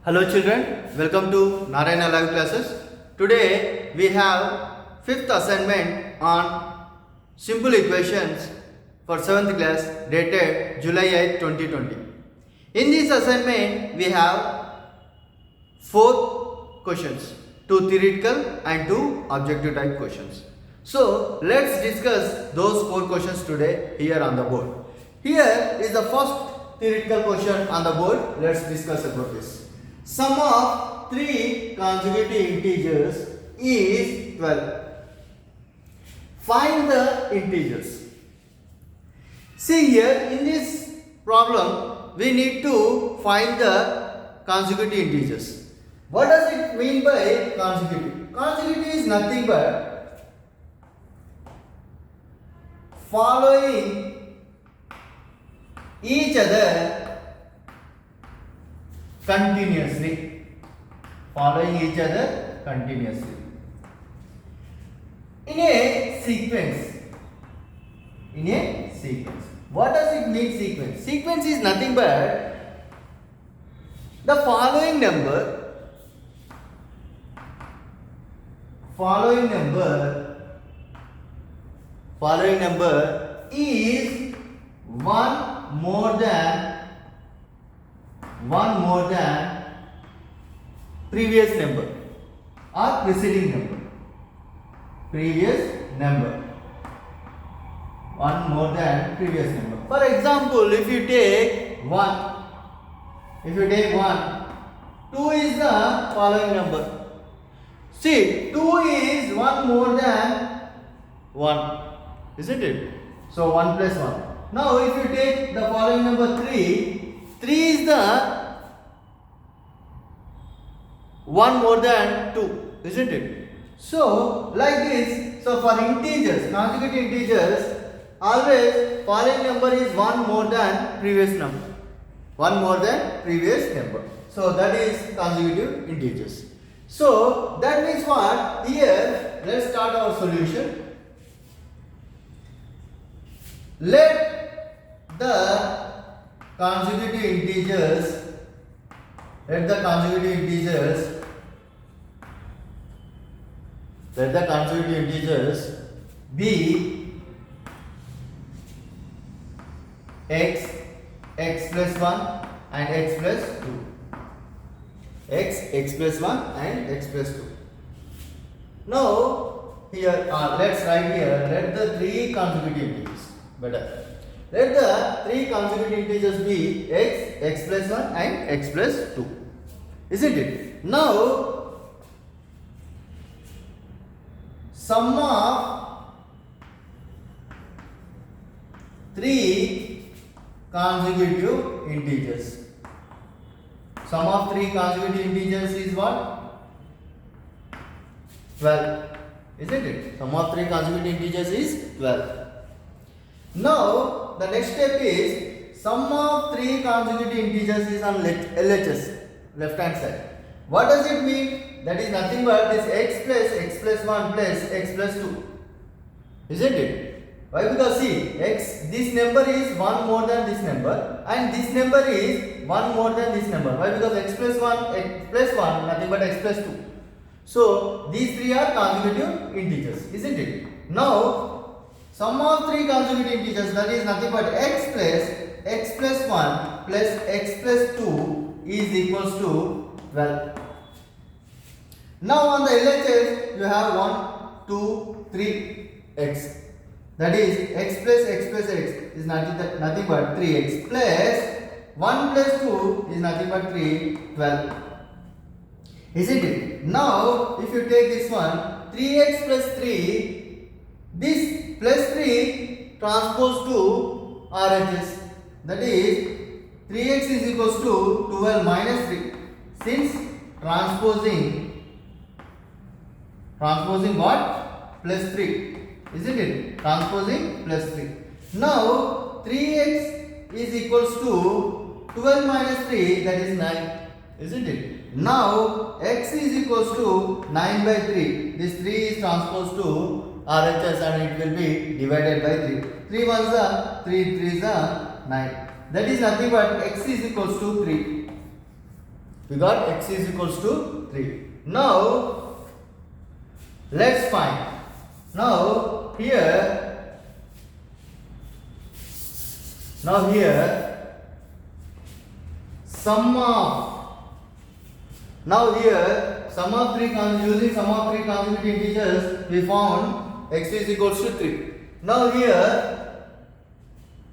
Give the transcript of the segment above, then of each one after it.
Hello children, welcome to Narayana Live Classes. Today we have fifth assignment on simple equations for 7th class dated July 8, 2020. In this assignment we have 4 questions, 2 theoretical and 2 objective type questions. So let's discuss those 4 questions today here on the board. Here is the first theoretical question on the board. Let's discuss about this. Sum of 3 consecutive integers is 12. Find the integers. See here in this problem we need to find the consecutive integers. What does it mean by consecutive? Consecutive is nothing but following each other continuously. Following each other continuously. In a sequence. In a sequence. What does it mean sequence? Sequence is nothing but the following number is one more than previous number or preceding number. One more than previous number. For example, if you take 1, 2 is the following number. See, 2 is 1 more than 1, isn't it? So 1 plus 1. Now if you take the following number 3 is the 1 more than 2, isn't it? So like this, so for integers, consecutive integers, always following number is 1 more than previous number. So that is consecutive integers. So that means what? Here, let's start our solution. Let the consecutive integers be x plus 1 and x plus 2. X plus 1 and x plus 2. Now here let's write here, let the 3 consecutive integers, better. Let the 3 consecutive integers be x plus 1 and x plus 2. Isn't it? Now sum of 3 consecutive integers. Sum of 3 consecutive integers is what? 12. Isn't it? Sum of 3 consecutive integers is 12. Now the next step is sum of 3 consecutive integers is on LHS, left hand side. What does it mean? That is nothing but this x plus 1 plus x plus 2. Isn't it? Why? Because see, this number is 1 more than this number and this number is 1 more than this number. Why? Because x plus 1 nothing but x plus 2. So these 3 are consecutive integers, isn't it? Now sum of 3 consecutive integers, that is nothing but x plus 1 plus x plus 2 is equals to 12. Now on the LHS you have 1, 2, 3 x. That is x plus x is nothing but 3x plus 1 plus 2 is nothing but 12. Isn't it? Now if you take this one, 3x plus 3, this plus 3 transpose to RHS. That is 3x is equals to 12 minus 3. Since transposing what? Plus 3. Isn't it? Transposing plus 3. Now 3x is equals to 12 minus 3, that is 9. Isn't it? Now x is equals to 9 by 3. This 3 is transposed to RHS and it will be divided by 3. 3 ones are 3 3s are 9. That is nothing but x is equals to 3. We got x is equals to 3. Now let's find. Now here sum of three using sum of three consecutive integers, we found x is equals to 3. Now here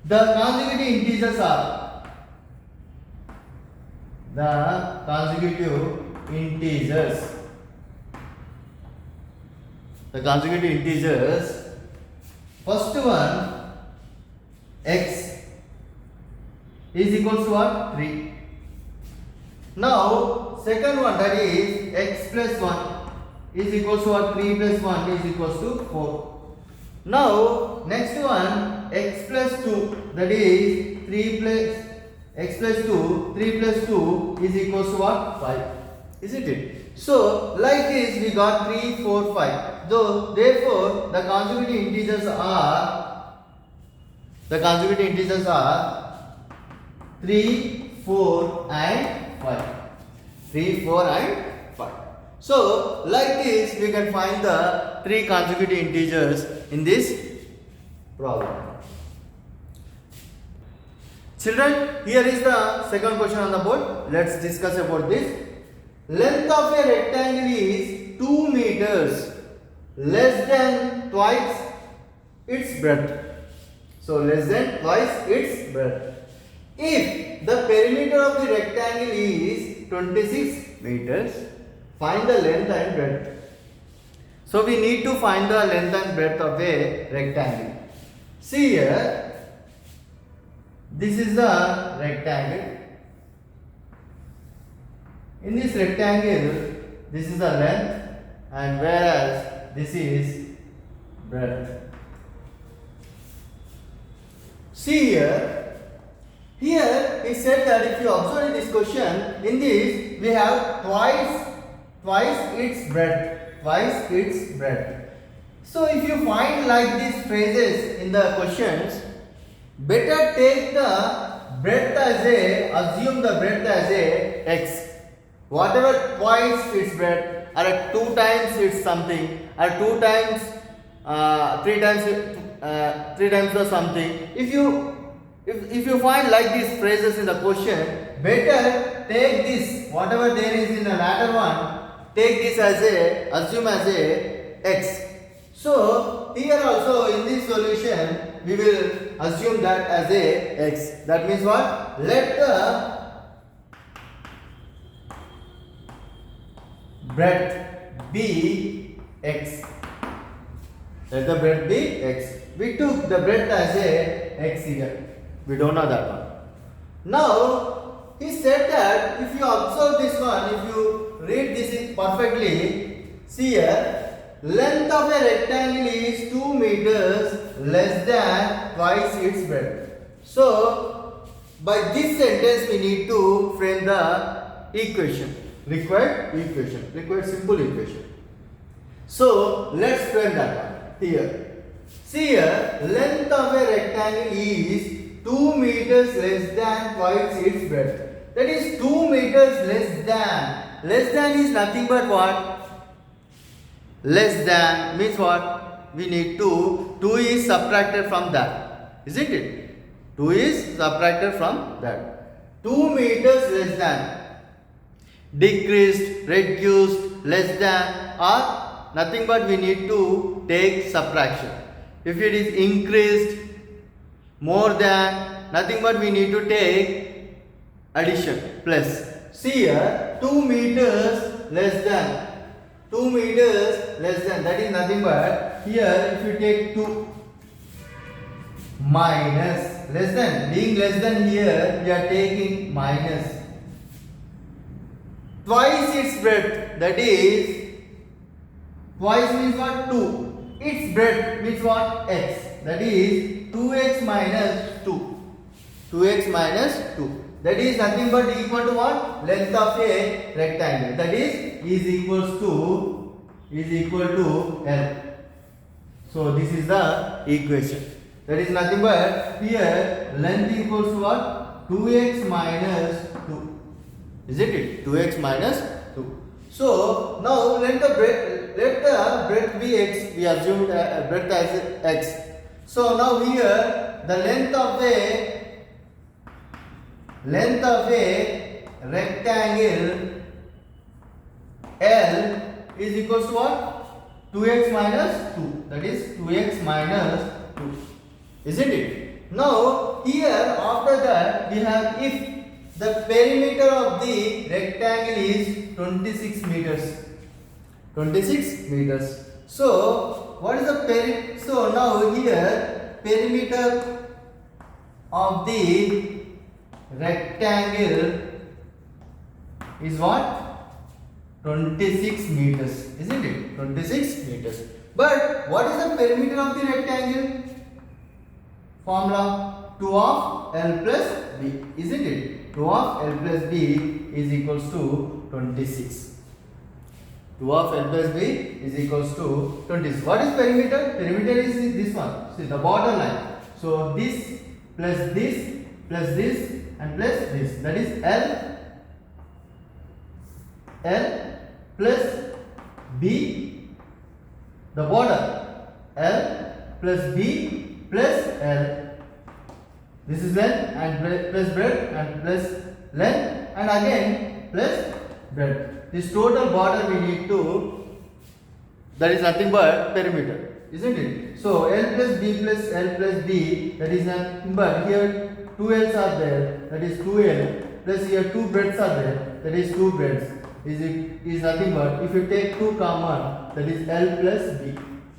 the consecutive integers are first one x is equals to what? 3. Now second one, that is x plus 1 is equals to what? 3 plus 1 is equals to 4. Now next one x plus 2, that is 3 plus 2 is equals to what? 5. Isn't it? So like this we got 3, 4, 5. Therefore the consecutive integers are 3, 4 and 5. 3, 4 and 5. So like this we can find the three consecutive integers in this problem. Children, here is the second question on the board. Let's discuss about this. Length of a rectangle is 2 meters, less than twice its breadth. So less than twice its breadth. If the perimeter of the rectangle is 26 meters, find the length and breadth. So we need to find the length and breadth of a rectangle. See here, this is the rectangle. In this rectangle, this is the length, and whereas this is breadth. See here, it said that if you observe this question, in this we have twice its breadth. So if you find like these phrases in the questions, better take the breadth assume the breadth as a x. Whatever twice its breadth, or 2 times its something, or 2 times, 3 times the something. If you find like these phrases in the question, better take this, whatever there is in the latter one, take this assume as a x. So here also in this solution we will assume that as a x. That means what? Let the breadth be x. Let the breadth be x. We took the breadth as a x here. We don't know that one. Now he said that if you observe this one, if you read this perfectly, see here, length of a rectangle is 2 meters less than twice its breadth. So by this sentence we need to frame the equation, required simple equation. So let's frame that one here. See here, length of a rectangle is 2 meters less than twice its breadth. That is 2 meters less than. Less than is nothing but what? Less than means what? We need 2 is subtracted from that, isn't it? 2 is subtracted from that. 2 meters less than. Decreased, reduced, less than, or nothing but we need to take subtraction. If it is increased, more than, nothing but we need to take addition, plus. See here, 2 meters less than. 2 meters less than, that is nothing but, here if you take 2 minus, less than, being less than here, we are taking minus. Twice its breadth, that is, twice means what? 2. Its breadth means what? X, that is 2x minus 2. 2x minus 2. That is nothing but equal to what? Length of a rectangle. That is equal to L. So this is the equation. That is nothing but here length equals to what? 2x minus 2. Isn't it? 2x minus 2. So now let the breadth be x. We assumed breadth as x. So now here the length of a rectangle L is equals to what? 2x minus 2. That is 2x minus 2. Isn't it? Now here after that we have if the perimeter of the rectangle is 26 meters. 26 meters. So what is the perimeter? So now here perimeter of the rectangle is what? 26 meters, isn't it? 26 meters. But what is the perimeter of the rectangle? Formula 2 of L plus B, isn't it? 2 of L plus B is equals to 26. 2 of L plus B is equals to 26. What is perimeter? Perimeter is this one. See the border line. So this plus this plus this and plus this. That is L plus B, the border, L plus B plus L. This is length and plus breadth and plus length and again plus breadth. This total border we need to, that is nothing but perimeter, isn't it? So L plus B plus L plus B, that is nothing but here 2 L's are there, that is 2L, plus here 2 breadths are there, that is 2 breadths. Is nothing but if you take 2 common, that is L plus B,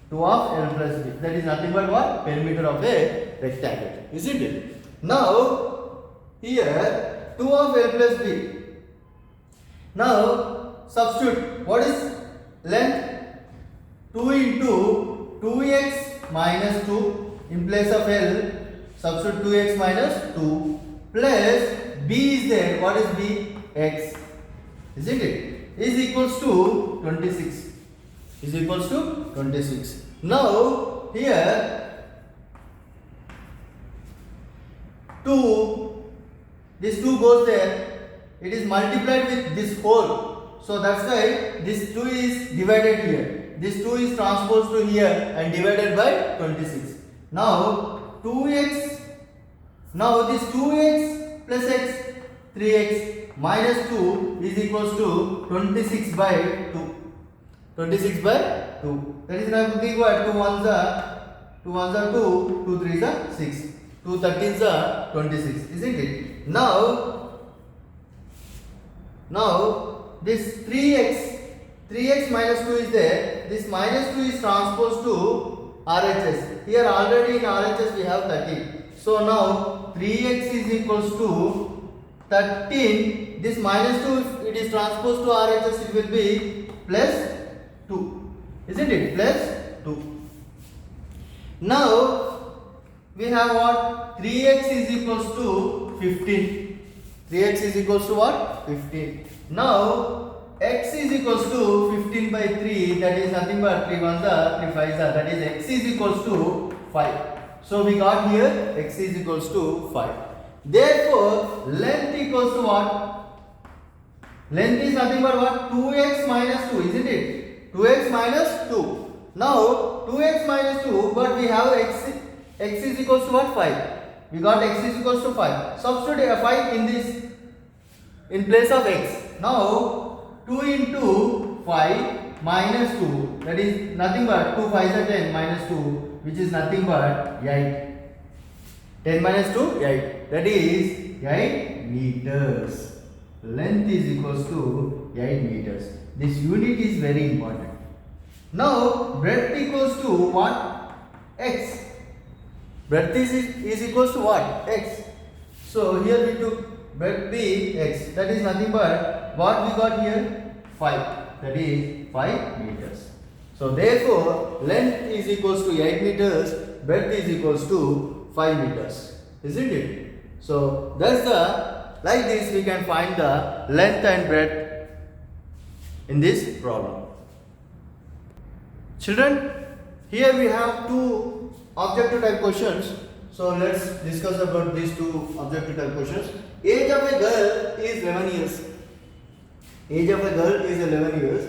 2 of L plus B, that is nothing but what? Perimeter of a rectangle, isn't it? Now here 2 of L plus B. Now substitute, what is length? 2 into 2x minus 2 in place of L, substitute 2x minus 2 plus B is there, what is B? X. Isn't it? Is equals to 26. Is equals to 26. Now here 2, this 2 goes there, it is multiplied with this whole. So that's why this 2 is divided here. This 2 is transposed to here and divided by 26. Now 2x, now this 2x plus x, 3x minus 2 is equals to 26 by 2. 26 by 2. That is nothing but 2 1s are 2 2, 2 3s are 6, 2 13s are 26, isn't it? Now this 3x minus 2 is there. This minus 2 is transposed to RHS. Here already in RHS we have 13. So now 3x is equals to 13, this minus 2, if it is transposed to RHS, it will be plus 2, isn't it? Plus 2. Now we have what? 3x is equals to 15. 3x is equals to what? 15. Now x is equals to 15 by 3, that is nothing but 3 1s are 3 5s are, that is x is equals to 5. So we got here x is equals to 5. Therefore, length equals to what? Length is nothing but what? 2x minus 2, isn't it? 2x minus 2. Now, 2x minus 2, but we have x is equals to what? 5. We got x is equals to 5. Substitute a 5 in this, in place of x. Now, 2 into 5 minus 2, that is nothing but 2 5s are 10 minus 2, which is nothing but 8. 10 minus 2, 8. That is 8 meters. Length is equals to 8 meters. This unit is very important. Now breadth equals to what? X. Breadth is equals to what? X. So here we took breadth be x. That is nothing but what we got here? 5. That is 5 meters. So therefore length is equals to 8 meters. Breadth is equals to 5 meters. Isn't it? So that's like this we can find the length and breadth in this problem. Children, here we have two objective type questions. So let's discuss about these two objective type questions. Age of a girl is 11 years. age of a girl is 11 years.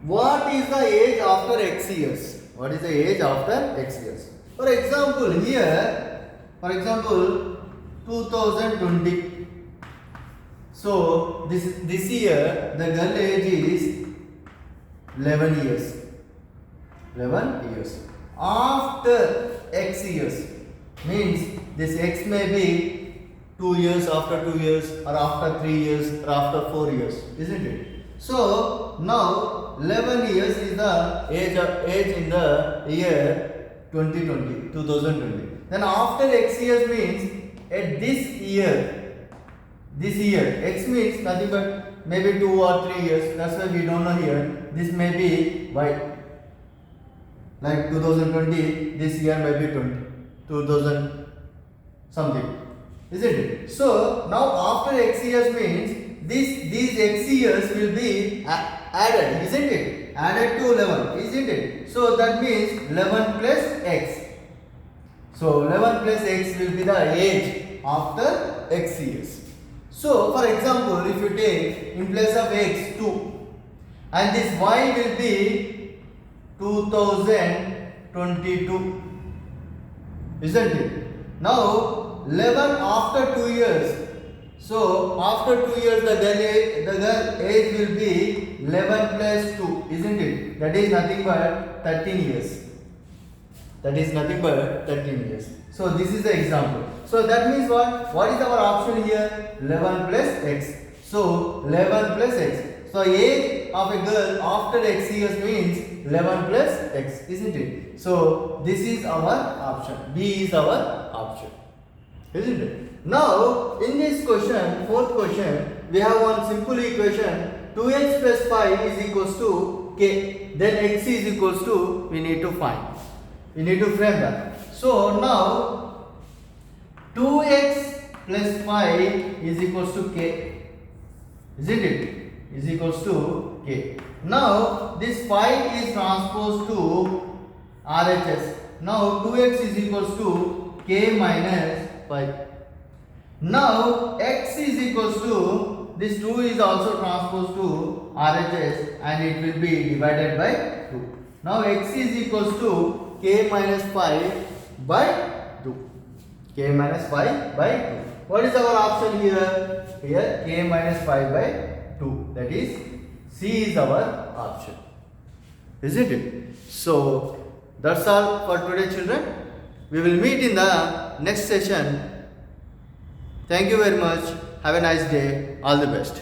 What is the age after X years? What is the age after X years? For example, here, for example, 2020. So this year the girl age is 11 years. 11 years. After X years means this X may be 2 years, after 2 years, or after 3 years, or after 4 years, isn't it? So now 11 years is the age in the year 2020. Then after X years means at this year, X means nothing but maybe 2 or 3 years. That's why we don't know here. This may be Y. Like 2020, this year may be 2000 something, isn't it? So now after X years means these X years will be added, isn't it? Added to 11, isn't it? So that means 11 plus X. So 11 plus X will be the age after X years. So for example, if you take in place of X 2 and this Y will be 2022, isn't it? Now 11 after 2 years. So after 2 years the girl age will be 11 plus 2, isn't it? That is nothing but 13 years. That is nothing but 13 years. So this is the example. So that means what? What is our option here? 11 plus X. So 11 plus X. So age of a girl after X years means 11 plus X, isn't it? So this is our option. B is our option, isn't it? Now in this question, fourth question, we have one simple equation. 2x plus 5 is equals to k. Then x is equals to, we need to find. We need to frame that. So now 2x plus 5 is equals to k, isn't it? Is equals to k. Now this 5 is transposed to RHS. Now 2x is equals to k minus 5. Now x is equals to, this 2 is also transposed to RHS and it will be divided by 2. Now x is equals to k minus 5 by 2. K minus 5 by 2. What is our option here? Here k minus 5 by 2. That is C is our option, isn't it? So that's all for today, children. We will meet in the next session. Thank you very much. Have a nice day. All the best.